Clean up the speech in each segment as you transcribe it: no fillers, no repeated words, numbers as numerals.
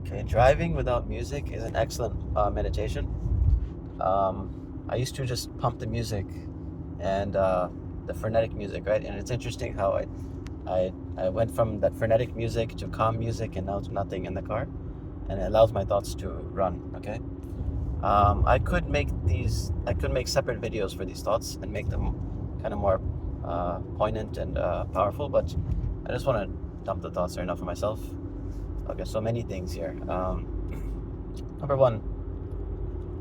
Okay, driving without music is an excellent meditation. I used to just pump the music and the frenetic music, right? And it's interesting how I went from that frenetic music to calm music and now to nothing in the car, and it allows my thoughts to run. Okay, I could make separate videos for these thoughts and make them kind of more poignant and powerful, but I just want to dump the thoughts right now for myself. Okay, so many things here. Number one,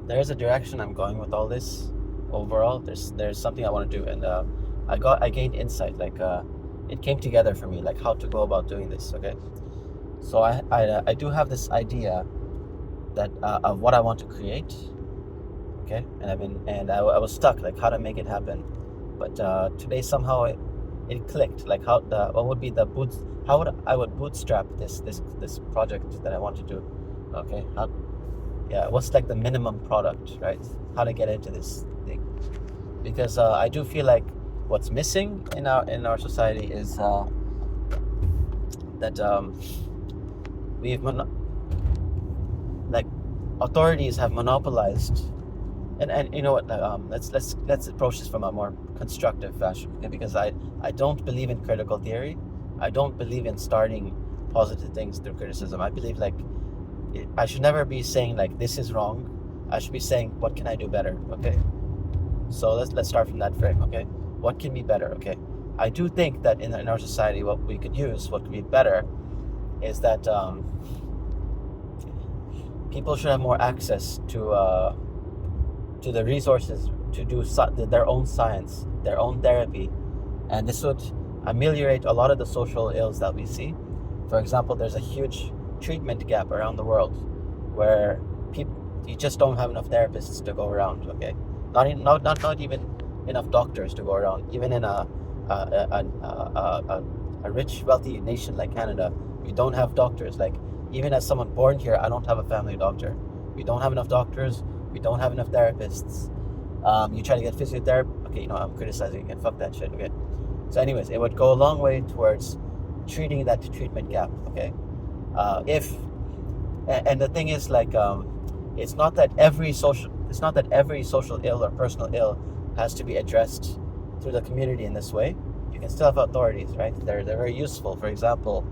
there's a direction I'm going with all this. Overall, there's something I want to do, and I gained insight. Like it came together for me, like how to go about doing this. Okay, so I do have this idea that of what I want to create. Okay, and I was stuck, like how to make it happen. But today somehow it clicked, like what would be the boots how would I would bootstrap this project that I want to do. Okay, what's like the minimum product, right? How to get into this thing, because I do feel like what's missing in our society is that we've like authorities have monopolized. And you know what? Let's approach this from a more constructive fashion, okay? Because I don't believe in critical theory. I don't believe in starting positive things through criticism. I believe like I should never be saying like this is wrong. I should be saying what can I do better. Okay. So let's start from that frame. Okay. What can be better? Okay. I do think that in our society, what could be better, is that people should have more access to the resources to do their own science, their own therapy, and this would ameliorate a lot of the social ills that we see. For example, there's a huge treatment gap around the world where you just don't have enough therapists to go around. Okay, not even enough doctors to go around. Even in a rich, wealthy nation like Canada, we don't have doctors. Like even as someone born here, I don't have a family doctor. We don't have enough doctors. We don't have enough therapists. You try to get physiotherapy. Okay, I'm criticizing again. Fuck that shit. Okay. So, anyways, it would go a long way towards treating that treatment gap. Okay. And the thing is, like, it's not that every social ill or personal ill has to be addressed through the community in this way. You can still have authorities, right? They're very useful. For example,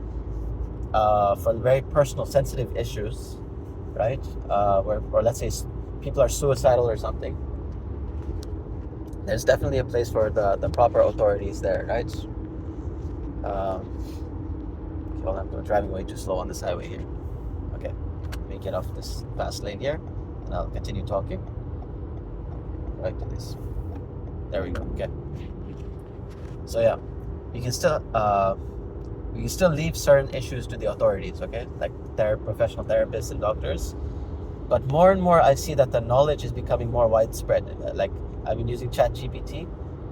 for very personal, sensitive issues, right? Or let's say people are suicidal or something, there's definitely a place for the proper authorities there, right? Hold on, I'm driving way too slow on this highway here. Okay, let me get off this fast lane here, and I'll continue talking. Right to this. There we go. Okay. So yeah, you can still leave certain issues to the authorities. Okay, like professional therapists and doctors. But more and more, I see that the knowledge is becoming more widespread. Like I've been using ChatGPT,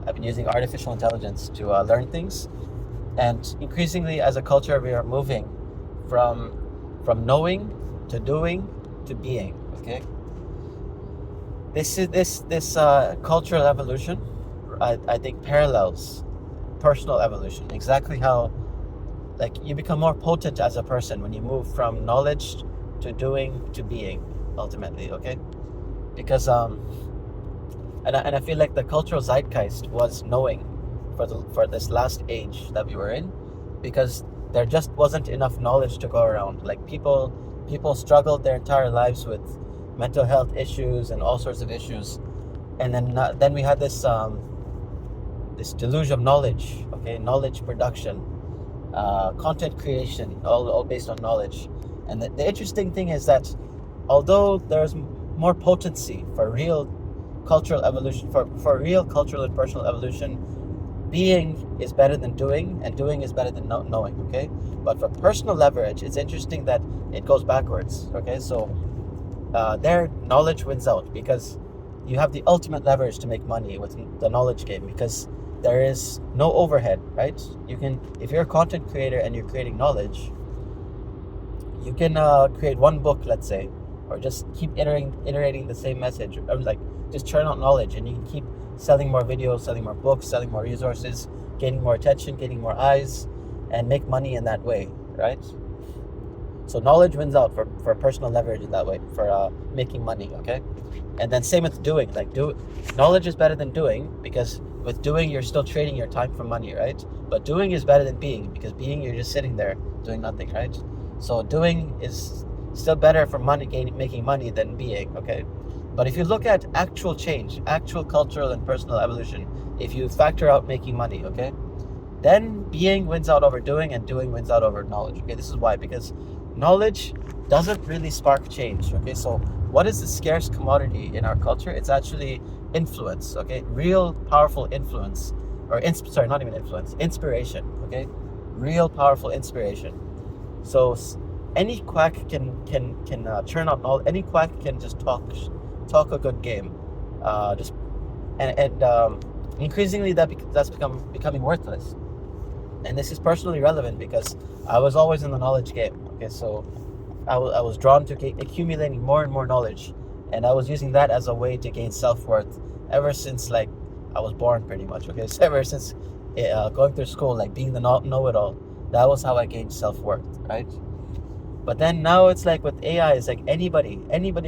I've been using artificial intelligence to learn things, and increasingly, as a culture, we are moving from knowing to doing to being. Okay, this cultural evolution, I think, parallels personal evolution. Exactly how, like, you become more potent as a person when you move from knowledge to doing to being. Ultimately, okay, because and I feel like the cultural zeitgeist was knowing for this last age that we were in, because there just wasn't enough knowledge to go around. Like people struggled their entire lives with mental health issues and all sorts of issues, and then we had this deluge of knowledge. Okay, knowledge production, content creation, all based on knowledge. And the interesting thing is that although there's more potency for real cultural evolution, for real cultural and personal evolution, being is better than doing, and doing is better than knowing. Okay, but for personal leverage, it's interesting that it goes backwards. Okay, so their knowledge wins out, because you have the ultimate leverage to make money with the knowledge game, because there is no overhead, right? You can, if you're a content creator and you're creating knowledge, you can create one book, let's say, or just keep iterating the same message, or like just churn out knowledge, and you can keep selling more videos, selling more books, selling more resources, gaining more attention, getting more eyes, and make money in that way, right? So knowledge wins out for personal leverage in that way, for making money, okay? And then same with doing. Like knowledge is better than doing, because with doing you're still trading your time for money, right? But doing is better than being, because being you're just sitting there doing nothing, right? So doing is still better for making money than being, okay? But if you look at actual change, actual cultural and personal evolution, if you factor out making money, okay, then being wins out over doing, and doing wins out over knowledge. Okay, this is why, because knowledge doesn't really spark change. Okay, so what is the scarce commodity in our culture? It's actually influence. Okay, real powerful influence, or sorry, not even influence, inspiration. Okay, real powerful inspiration. So any quack can churn out knowledge. Any quack can just talk a good game, just and increasingly that's becoming worthless. And this is personally relevant because I was always in the knowledge game. Okay, so I was drawn to accumulating more and more knowledge, and I was using that as a way to gain self-worth ever since, like, I was born, pretty much. Okay, so ever since going through school, like being the know-it-all, that was how I gained self-worth, right? But then now it's like with AI, it's like anybody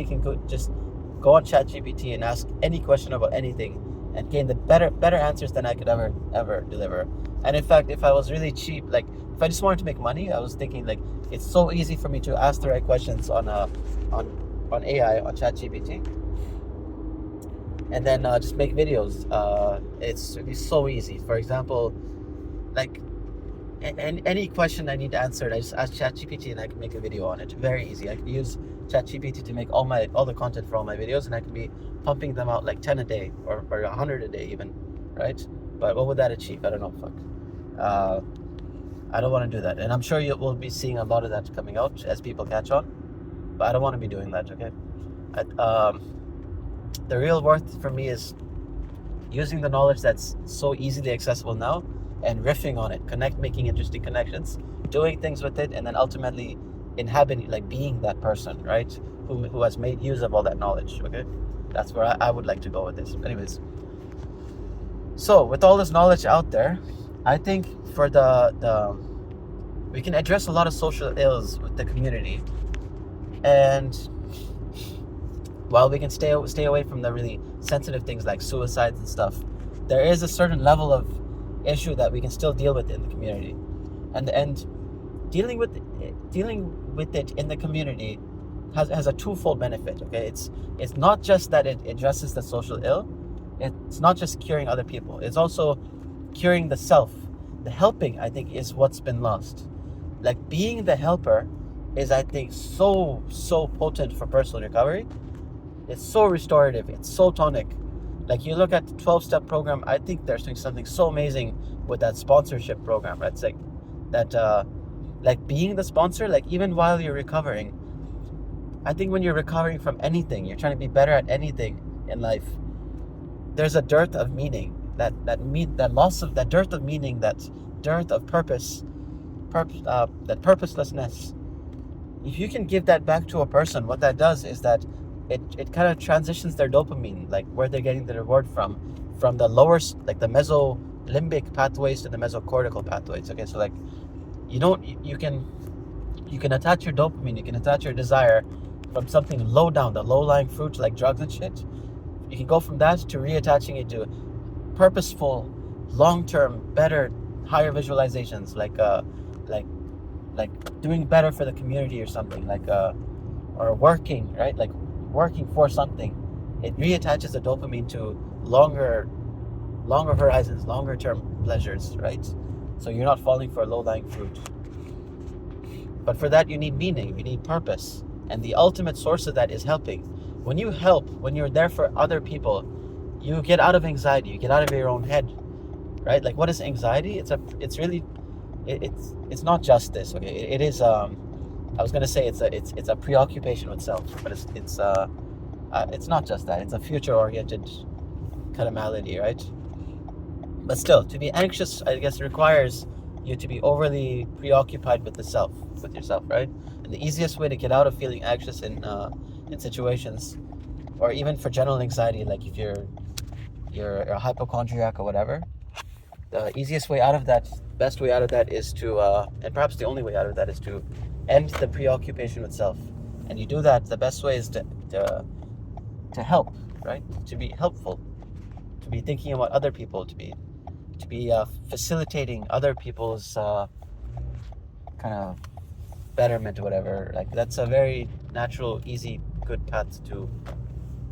can just go on ChatGPT and ask any question about anything and gain the better answers than I could ever deliver. And in fact, if I was really cheap, like if I just wanted to make money, I was thinking, like, it's so easy for me to ask the right questions on AI, on ChatGPT, and then just make videos. It'd be so easy. For example, like any question I need answered, I just ask ChatGPT and I can make a video on it. Very easy. I can use ChatGPT to make all the content for all my videos, and I can be pumping them out like 10 a day or 100 a day even, right? But what would that achieve? I don't know. I don't want to do that, and I'm sure you will be seeing a lot of that coming out as people catch on. But I don't want to be doing that. Okay. The real worth for me is using the knowledge that's so easily accessible now and riffing on it, making interesting connections, doing things with it, and then ultimately inhabiting, like being that person, right? Who has made use of all that knowledge. Okay, that's where I would like to go with this. Anyways, so with all this knowledge out there, I think for we can address a lot of social ills with the community, and while we can stay away from the really sensitive things like suicides and stuff, there is a certain level of issue that we can still deal with in the community, and dealing with it in the community has a twofold benefit. Okay, it's not just that it addresses the social ill, it's not just curing other people, it's also curing the self. The helping, I think, is what's been lost. Like being the helper is, I think, so potent for personal recovery. It's so restorative, it's so tonic. Like you look at the 12-step program, I think they're doing something so amazing with that sponsorship program, right? It's like that, like being the sponsor, like even while you're recovering, I think when you're recovering from anything, you're trying to be better at anything in life, there's a dearth of meaning, that dearth of meaning, that dearth of purpose, that purposelessness. If you can give that back to a person, what that does is that it kind of transitions their dopamine, like where they're getting the reward from the lower, like the mesolimbic pathways to the mesocortical pathways. Okay, so like you can attach your dopamine, you can attach your desire from something low down, the low-lying fruit like drugs and shit. You can go from that to reattaching it to purposeful, long-term, better, higher visualizations, like doing better for the community or something, like or working, right? Like working for something. It reattaches the dopamine to longer horizons, longer term pleasures, right? So you're not falling for low-lying fruit. But for that, you need meaning, you need purpose, and the ultimate source of that is helping. When you help, when you're there for other people, you get out of anxiety, you get out of your own head, right? Like, what is anxiety? It's not just this. Okay, it is. I was gonna say it's a preoccupation with self, but it's not just that. It's a future-oriented kind of malady, right? But still, to be anxious, I guess, requires you to be overly preoccupied with yourself, right? And the easiest way to get out of feeling anxious in situations, or even for general anxiety, like if you're a hypochondriac or whatever, the easiest way out of that, best way out of that is to, and perhaps the only way out of that is to end the preoccupation with self. And you do that, the best way is to help, right? To be helpful, to be thinking about other people, to be facilitating other people's kind of betterment or whatever. Like that's a very natural, easy, good path to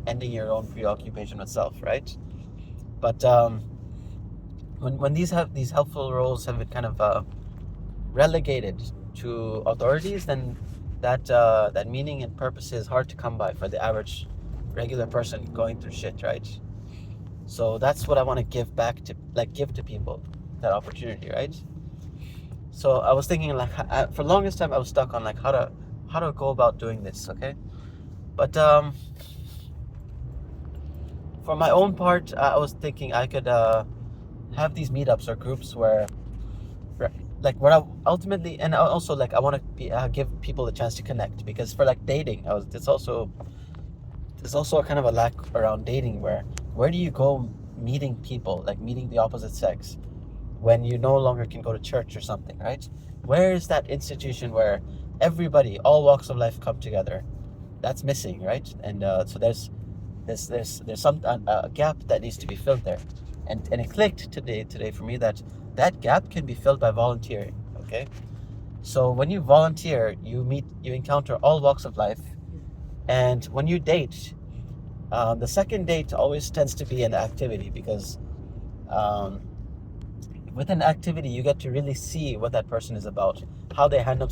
ending your own preoccupation with self, right? But when these helpful roles have been kind of relegated to authorities, then that meaning and purpose is hard to come by for the average regular person going through shit, right? So that's what I want to give to people, that opportunity, right? So I was thinking, like, for the longest time I was stuck on like how to go about doing this, okay? But for my own part, I was thinking I could have these meetups or groups where I ultimately, and also like I want to give people a chance to connect, because for like dating, there's also a kind of a lack around dating where do you go meeting people, like meeting the opposite sex, when you no longer can go to church or something, right? Where is that institution where everybody, all walks of life come together? That's missing, right? And so there's some a gap that needs to be filled there, and it clicked today for me that gap can be filled by volunteering. Okay, so when you volunteer, you encounter all walks of life, and when you date, the second date always tends to be an activity, because with an activity you get to really see what that person is about, how they handle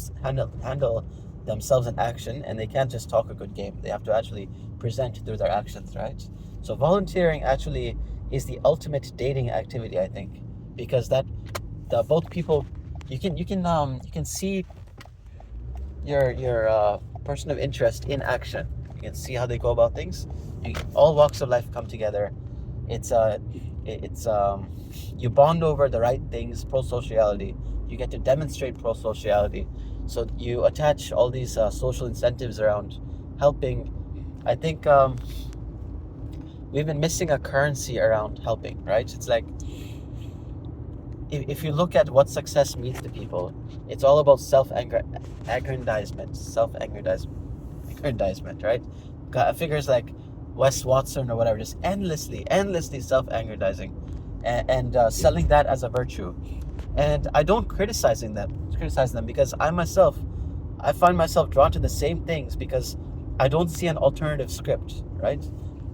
themselves in action, and they can't just talk a good game. They have to actually present through their actions, right? So volunteering actually is the ultimate dating activity, I think, because both people, you can see your person of interest in action. You can see how they go about things. All walks of life come together. It's you bond over the right things, pro-sociality. You get to demonstrate pro-sociality. So you attach all these social incentives around helping. I think we've been missing a currency around helping, right? It's like, if you look at what success means to people, it's all about self-aggrandizement, right? Figures like Wes Watson or whatever, just endlessly self-aggrandizing, and selling that as a virtue. And I don't criticize them, because I find myself drawn to the same things, because I don't see an alternative script, right?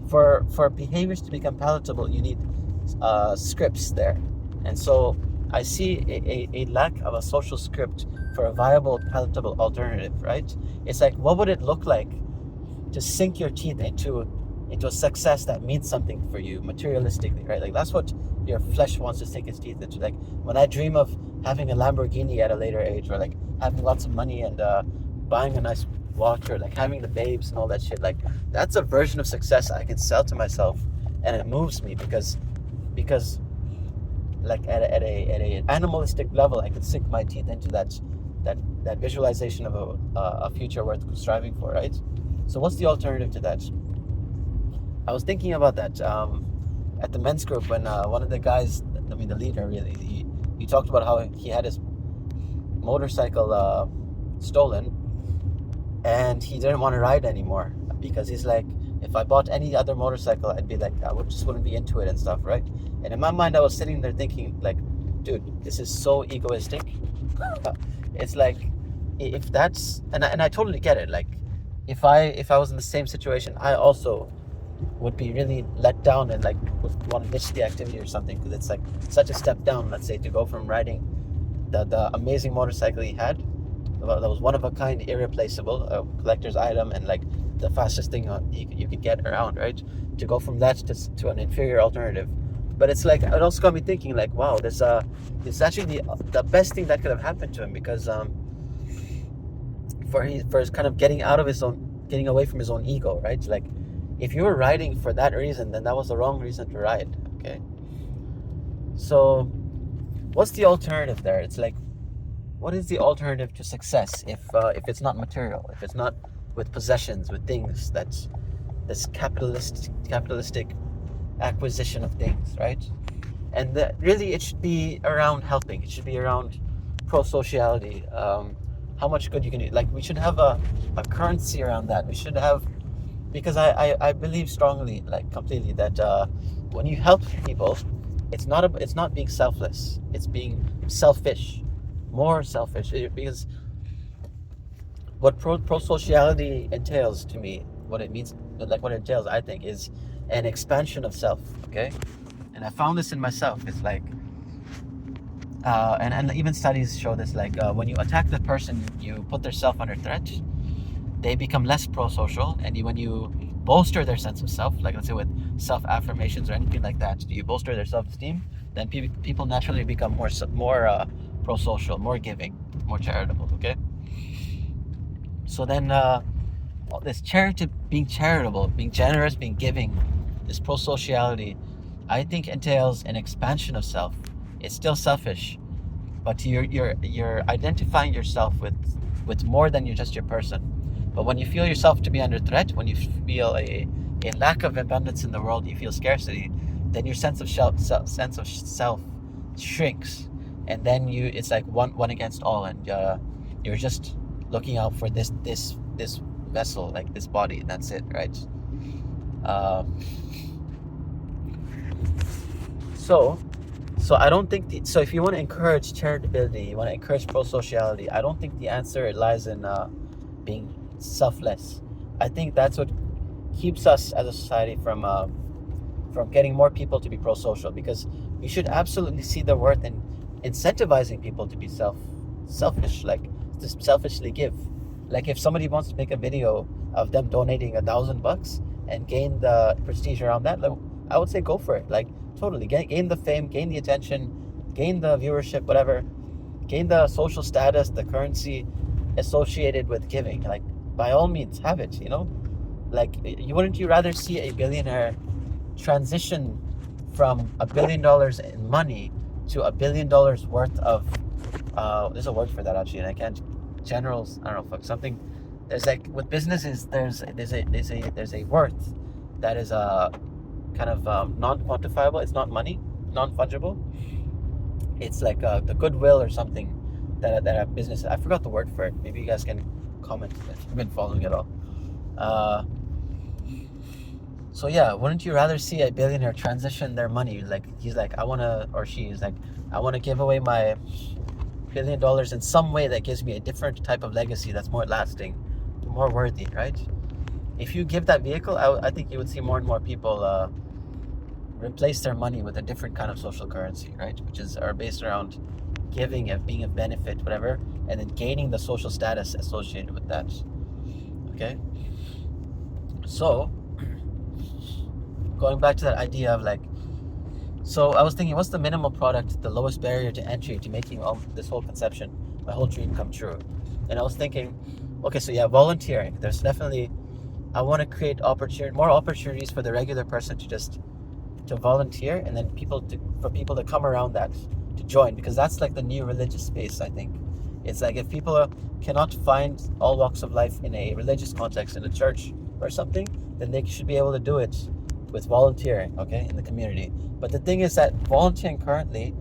For behaviors to become palatable, you need scripts there. And so I see a lack of a social script for a viable, palatable alternative, right? It's like, what would it look like to sink your teeth into a success that means something for you materialistically, right? Like that's what your flesh wants to sink its teeth into. Like when I dream of having a Lamborghini at a later age, or like having lots of money and buying a nice watch, or like having the babes and all that shit, like that's a version of success I can sell to myself, and it moves me because like at a animalistic level, I can sink my teeth into that visualization of a future worth striving for, right? So what's the alternative to that? I was thinking about that at the men's group, when one of the guys, the leader really, he talked about how he had his motorcycle stolen, and he didn't want to ride anymore, because he's like, if I bought any other motorcycle, I'd be like, wouldn't be into it and stuff, right? And in my mind, I was sitting there thinking, like, dude, this is so egoistic. It's like, if that's, and I totally get it. Like, if I was in the same situation, I also would be really let down and like would want to ditch the activity or something, because it's like such a step down, let's say, to go from riding the amazing motorcycle he had, that was one of a kind, irreplaceable, a collector's item, and like the fastest thing you could get around, right? To go from that to an inferior alternative. But it's like, it also got me thinking, like, wow, this is actually the best thing that could have happened to him, because for his kind of getting away from his own ego, right? Like, if you were riding for that reason, then that was the wrong reason to ride. Okay, so what's the alternative there? It's like, what is the alternative to success if it's not material, if it's not with possessions, with things, that's this capitalistic acquisition of things, right? and really it should be around helping. It should be around pro-sociality. How much good you can do. Like we should have a currency around that. We should have, because I believe strongly, like completely, that when you help people, it's not being selfless. It's being selfish, more selfish. Because what pro-sociality entails to me, what it means, like what it entails, I think, is an expansion of self. Okay, and I found this in myself. It's like, and even studies show this. Like when you attack the person, you put their self under threat. They become less pro-social, and when you bolster their sense of self, like let's say with self-affirmations or anything like that, you bolster their self-esteem, then people naturally become more pro-social, more giving, more charitable. Okay, so then this being charitable, being generous, being giving, this pro-sociality, I think entails an expansion of self. It's still selfish, but you're identifying yourself with more than just your person. But when you feel yourself to be under threat, when you feel a lack of abundance in the world, you feel scarcity, then your sense of self shrinks, and then it's like one against all, and you're just looking out for this vessel, like this body, and that's it, right? So I don't think so. If you want to encourage charitability, you want to encourage pro-sociality, I don't think the answer lies in being selfless. I think that's what keeps us as a society from getting more people to be pro-social, because we should absolutely see the worth in incentivizing people to be selfish, like to selfishly give. Like if somebody wants to make a video of them donating $1,000 and gain the prestige around that, like, I would say go for it. Like totally gain the fame, gain the attention, gain the viewership, whatever, gain the social status, the currency associated with giving. Like by all means have it, like wouldn't you rather see a billionaire transition from $1 billion in money to $1 billion worth of there's a word for that actually, and I can't, generals, I don't know, something. There's like with businesses, there's a worth that is kind of non-quantifiable. It's not money, non-fungible. It's like the goodwill or something that a business, I forgot the word for it. Maybe you guys can comment if you've been following it all. So yeah, wouldn't you rather see a billionaire transition their money? Like he's like, or she is like, I want to give away my $1 billion in some way that gives me a different type of legacy that's more lasting, more worthy, right? If you give that vehicle, I think you would see more and more people replace their money with a different kind of social currency, right? Which are based around giving, of being of benefit, whatever, and then gaining the social status associated with that. Okay? So, going back to that idea of like, so I was thinking, what's the minimal product, the lowest barrier to entry to making this whole conception, my whole dream come true? And I was thinking, okay, so yeah, volunteering. There's definitely, I want to create more opportunities for the regular person to volunteer, and then for people to come around that, to join, because that's like the new religious space, I think. It's like if people cannot find all walks of life in a religious context, in a church or something, then they should be able to do it with volunteering, okay, in the community. But the thing is that volunteering currently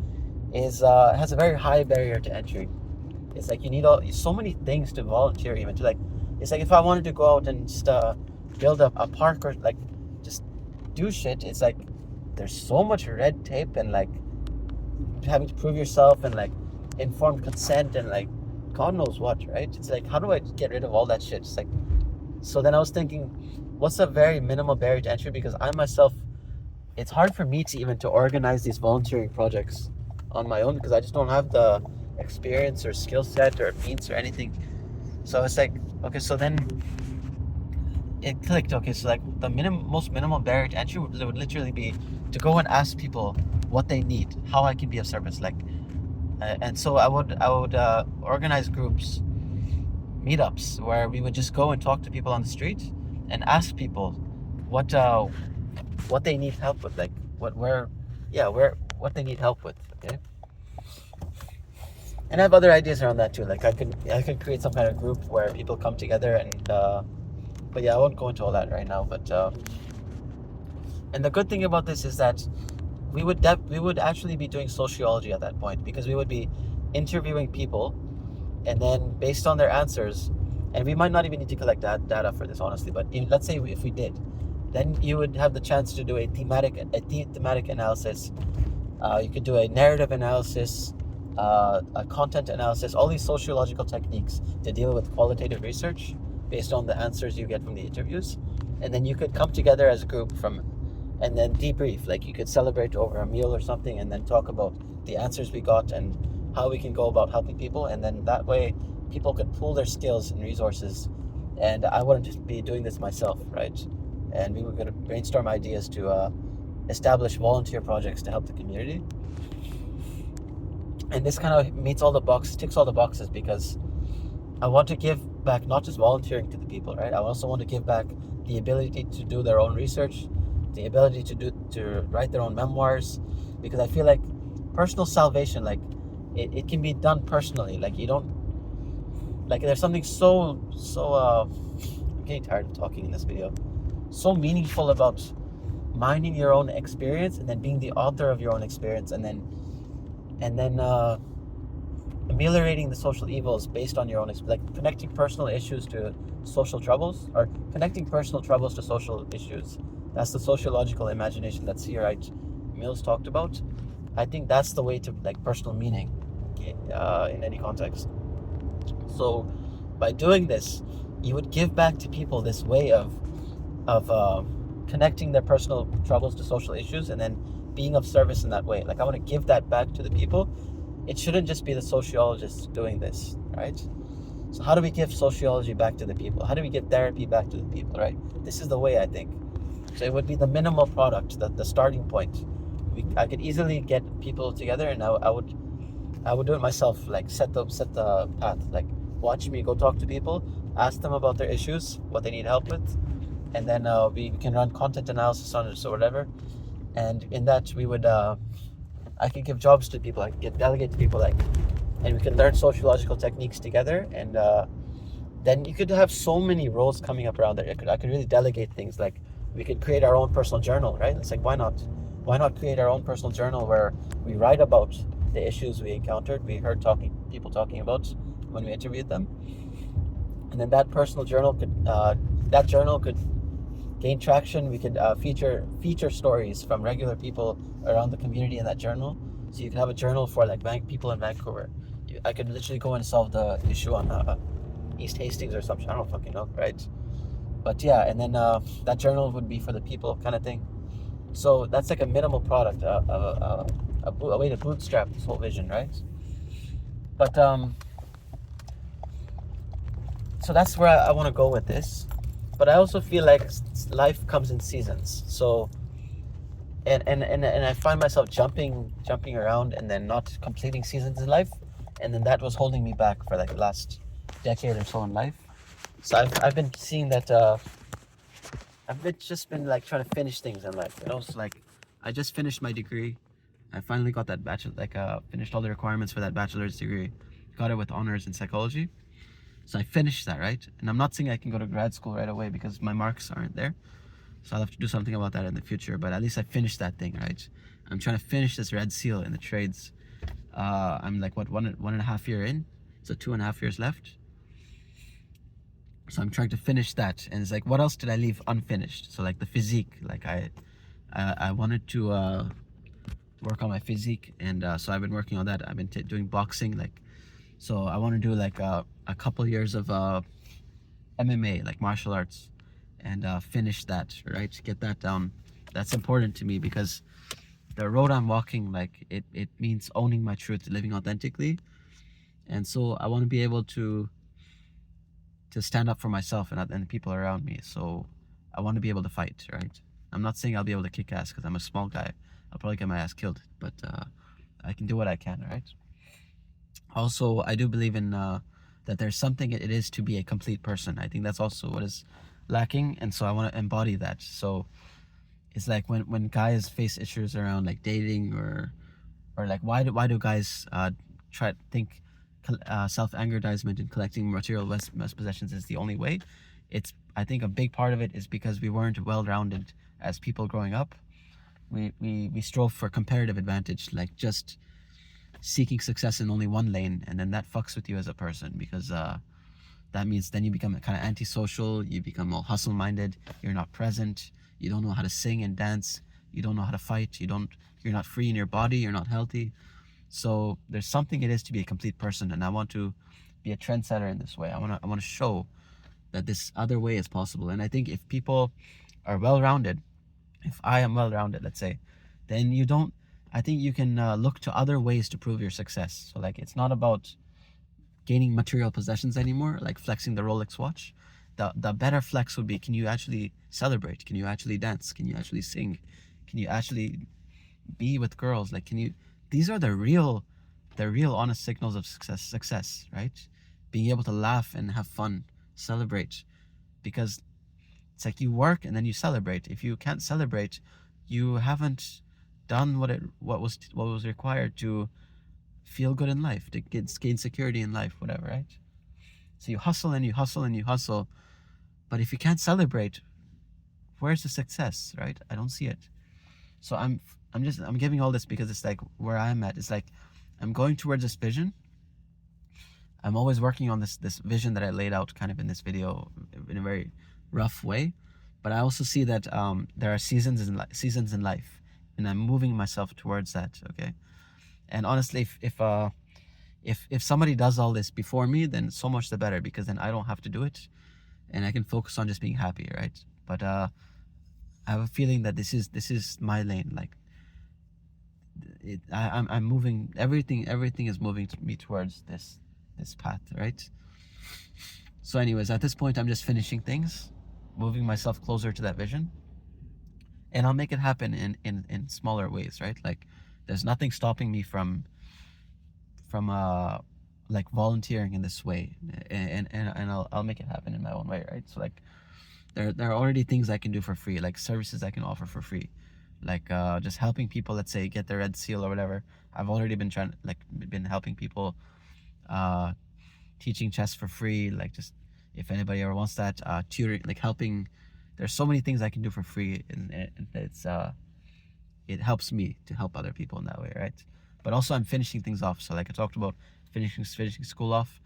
has a very high barrier to entry. It's like you need so many things to volunteer, even to like, it's like if I wanted to go out and just build up a park or like just do shit, it's like there's so much red tape and like having to prove yourself and like informed consent and like God knows what, right? It's like, how do I get rid of all that shit? It's like, so then I was thinking, what's a very minimal barrier to entry? Because I myself, it's hard for me to organize these volunteering projects on my own, because I just don't have the experience or skill set or means or anything. So it's like, okay, so then it clicked. Okay, so like the most minimal barrier to entry would literally be to go and ask people what they need, how I can be of service, like, and so I would organize groups, meetups, where we would just go and talk to people on the street and ask people what they need help with, like what they need help with. Okay, and I have other ideas around that too. Like I could create some kind of group where people come together and but yeah, I won't go into all that right now. But and the good thing about this is that we would actually be doing sociology at that point, because we would be interviewing people, and then based on their answers, and we might not even need to collect that data for this, honestly, but let's say if we did, then you would have the chance to do a thematic analysis. You could do a narrative analysis, a content analysis, all these sociological techniques to deal with qualitative research based on the answers you get from the interviews. And then you could come together as a group and then debrief. Like, you could celebrate over a meal or something, and then talk about the answers we got and how we can go about helping people. And then that way people could pool their skills and resources. And I wouldn't just be doing this myself, right? And we were going to brainstorm ideas to establish volunteer projects to help the community. And this kind of ticks all the boxes, because I want to give back, not just volunteering to the people, right? I also want to give back the ability to do their own research, the ability to write their own memoirs, because I feel like personal salvation, like it can be done personally. Like, you don't, like, there's something so I'm getting tired of talking in this video, so meaningful about minding your own experience and then being the author of your own experience, and then ameliorating the social evils based on your own like connecting personal issues to social troubles, or connecting personal troubles to social issues. That's the sociological imagination that C. Wright Mills talked about. I think that's the way to, like, personal meaning in any context. So by doing this, you would give back to people this way of connecting their personal troubles to social issues, and then being of service in that way. Like, I want to give that back to the people. It shouldn't just be the sociologists doing this, right? So how do we give sociology back to the people? How do we give therapy back to the people, right? This is the way, I think. So it would be the minimal product, the starting point. I could easily get people together, and I would do it myself. Like, set the path. Like, watch me go talk to people, ask them about their issues, what they need help with, and then we can run content analysis on it or whatever. And in that, we would I could give jobs to people. I could delegate to people, like, and we can learn sociological techniques together. And then you could have so many roles coming up around there. I could really delegate things. Like, we could create our own personal journal, right? It's like, why not create our own personal journal where we write about the issues we encountered, we heard people talking about when we interviewed them. And then that personal journal could gain traction. We could feature stories from regular people around the community in that journal. So you could have a journal for, like, people in Vancouver. I could literally go and solve the issue on East Hastings or something. I don't fucking know, right? But yeah, and then that journal would be for the people, kind of thing. So that's like a minimal product, a way to bootstrap this whole vision, right? But so that's where I want to go with this. But I also feel like life comes in seasons. So and I find myself jumping around and then not completing seasons in life, and then that was holding me back for, like, the last decade or so in life. So I've been seeing that I've just been, like, trying to finish things in life. You know, so, like, I just finished my degree. I finally got that finished all the requirements for that bachelor's degree. Got it with honors in psychology. So I finished that, right? And I'm not saying I can go to grad school right away because my marks aren't there. So I'll have to do something about that in the future. But at least I finished that thing, right? I'm trying to finish this Red Seal in the trades. I'm like, one and a half year in. So 2.5 years left. So I'm trying to finish that. And it's like, what else did I leave unfinished? So, like, the physique. Like, I wanted to work on my physique. And so I've been working on that. I've been doing boxing. Like, so I want to do, like, a couple years of MMA, like martial arts, and finish that, right? Get that down. That's important to me because the road I'm walking, like, it means owning my truth, living authentically. And so I want to be able to stand up for myself and the people around me. So I want to be able to fight, right? I'm not saying I'll be able to kick ass because I'm a small guy. I'll probably get my ass killed, but I can do what I can, right? Also, I do believe in that there's something it is to be a complete person. I think that's also what is lacking, and so I want to embody that. So it's like when guys face issues around, like, dating or like, why do guys try to think self-aggrandizement and collecting material possessions is the only way? I think a big part of it is because we weren't well-rounded as people growing up. we strove for comparative advantage, like just seeking success in only one lane, and then that fucks with you as a person, because that means then you become kind of antisocial, you become all hustle minded, you're not present, you don't know how to sing and dance, you don't know how to fight, you're not free in your body, you're not healthy. So there's something it is to be a complete person, and I want to be a trendsetter in this way. I want to show that this other way is possible. And I think if people are well-rounded, if I am well-rounded, let's say, then you don't, I think you can look to other ways to prove your success. So like, it's not about gaining material possessions anymore, like flexing the Rolex watch. The better flex would be, can you actually celebrate? Can you actually dance? Can you actually sing? Can you actually be with girls? Like, can you, these are the real honest signals of success, right? Being able to laugh and have fun, celebrate, because it's like you work and then you celebrate. If you can't celebrate, you haven't done what was required to feel good in life, to gain security in life, whatever, right? So you hustle and you hustle and you hustle, but if you can't celebrate, where's the success, right? I don't see it. So I'm giving all this because it's like where I'm at. It's like I'm going towards this vision. I'm always working on this vision that I laid out kind of in this video in a very rough way, but I also see that there are seasons in life, and I'm moving myself towards that. Okay, and honestly, if somebody does all this before me, then so much the better, because then I don't have to do it, and I can focus on just being happy, right? But I have a feeling that this is my lane. Like I'm moving. Everything is moving me towards this path, right? So anyways, at this point, I'm just finishing things, moving myself closer to that vision, and I'll make it happen in smaller ways, right? Like there's nothing stopping me from like volunteering in this way, and I'll make it happen in my own way, right? So like there are already things I can do for free, like services I can offer for free, like just helping people, let's say, get their red seal or whatever. I've already been been helping people, teaching chess for free, like just if anybody ever wants that, tutoring, like helping. There's so many things I can do for free, and it helps me to help other people in that way, right? But also I'm finishing things off. So like I talked about finishing school off.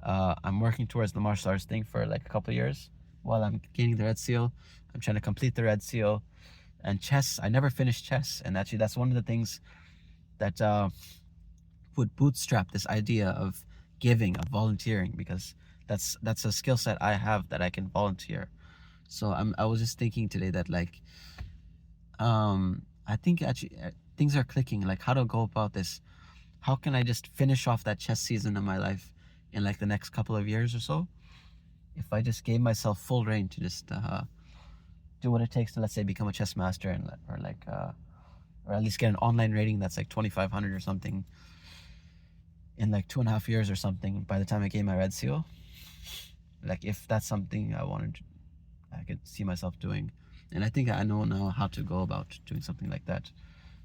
I'm working towards the martial arts thing for like a couple of years while I'm gaining the red seal. I'm trying to complete the red seal. And chess, I never finished chess, and actually that's one of the things that would bootstrap this idea of giving, of volunteering, because that's a skill set I have, that I can volunteer. So I was just thinking today that like I think actually things are clicking, like how to go about this. How can I just finish off that chess season of my life in like the next couple of years or so, if I just gave myself full reign to just do what it takes to, let's say, become a chess master, and or at least get an online rating that's like 2,500 or something in like 2.5 years or something by the time I gain my red seal. Like if that's something I could see myself doing, and I think I know now how to go about doing something like that.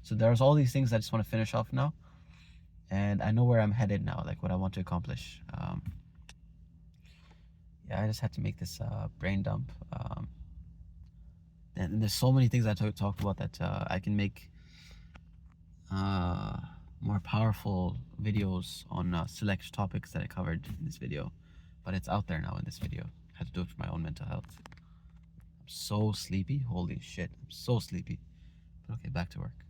So there's all these things I just want to finish off now, and I know where I'm headed now, like what I want to accomplish. Yeah, I just had to make this brain dump. And there's so many things I talked about that I can make more powerful videos on select topics that I covered in this video, but it's out there now in this video. I had to do it for my own mental health. I'm so sleepy. Holy shit, I'm so sleepy. But okay, back to work.